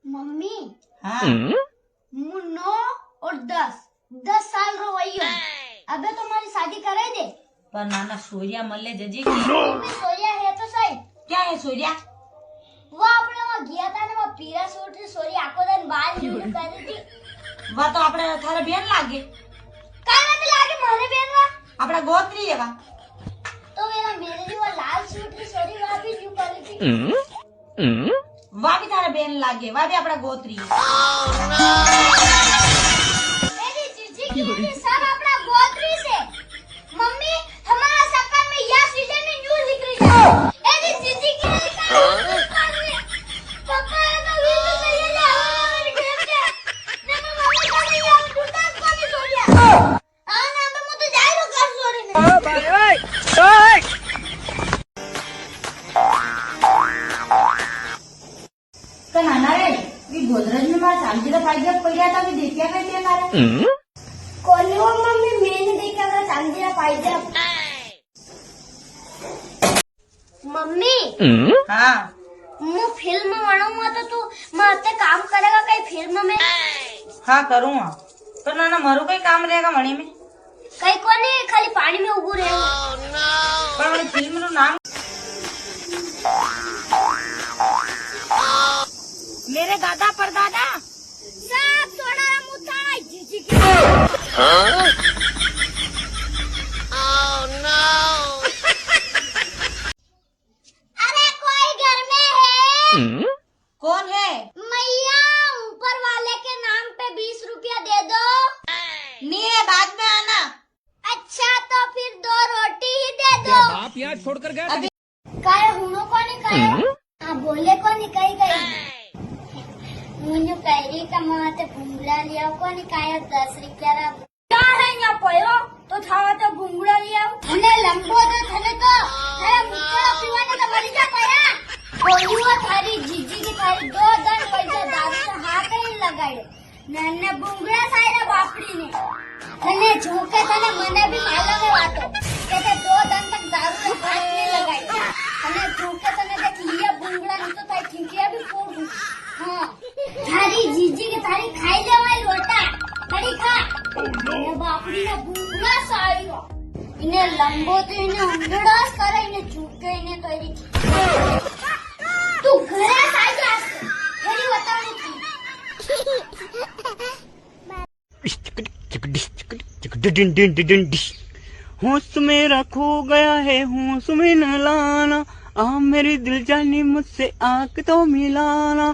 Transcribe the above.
Mummy हाँ मु 9 और 10 साल रो वही हूँ। अबे तो हमारी शादी कराई दे। पर नाना सूर्या मल्ले जजी मम्मी सोरिया है तो सही। क्या है सूर्या? वो आपने वहाँ गया था ना, वो पीरा सूट से सोरी आखो दिन बाल न्यूली पहनी थी। वह तो अपने थारे बेन लागे काना तो लागे मारे बेन वा अपना गोत्री है वह तो मेरे लिए वो लाल सूट की सोरी वहाँ भी न्यू पहनी थी। वह भी थारे बेन लागे, वह भी अपना गोत्री है। मेरी जीजी की ये सब अपना गोत्री से। मम्मी हमारा सकल में यह सीजन में न्यू लिख रही है। मेरी जीजी की पापा ना भी तो सही है हमारे घर के ना मम्मी का नहीं है दूसरा को भी सोरिया ना तो मुझे जाए रो कर सोरी में ओ भाई ओए का नाना रे वी गोदरेज में मार चांदी का फाइबर पड़ा था, वी देखिया कैसे नारे कोनी वो मम्मी मैंने देखा था चांदी का फाइबर। मम्मी हाँ मैं फिल्म बनाऊंगा तो तू माते काम करेगा कई फिल्म में? हाँ करूँगा, पर नाना मारू कई काम रहेगा मणि में कई को नहीं, खाली पानी में उगू रहे पर मैंने फिल्म नो नाम मेरे दादा परदादा सब सोना मुथाना जीजी की। अरे कोई घर में है? कौन है? मैया ऊपर वाले के नाम पे 20 रुपया दे दो। नहीं है, बाद में आना। अच्छा तो फिर 2 रोटी ही दे दो। आप यहाँ छोड़कर गए काय हुनो को नहीं काय हाँ बोले को नहीं कही कही मुझे कैरी कमाते भूंगड़ा लिया को नहीं काय 10 रुपया रा क्या है यहाँ पयो तो थावा तो भूंगड़ा लिया थने लंबो दे थने तो है मुकड़ा पीवाने तो मरी जा पाया कोई वो थारी जीजी की थारी 2 दन पैसा दारू से हाथ ही लगाए नन्ने भूंगड़ा सायरा बापड़ी ने थने झोंके थने मने भी मालूम है बातो कहते 2 दन तक दारू से हाथ नहीं लगाए थने झोंके थने देख लिया भूंगड़ा नहीं तो ताई ठिकिया भी फोड़ दूं। हाँ थारी जीजी की थारी खाई ले वाली रोटा खड़ी खा ये बापड़ी ने भूंगड़ा सायरा इन्हें लंबो तो इन्हें अंडड़ास करे इन्हें झूठे इन्हें तो इरी तू घरे आ जा तेरी बताने की होश मेरा खो गया है, होश में न लाना, आ मेरी दिल जानी मुझसे आंख तो मिलाना।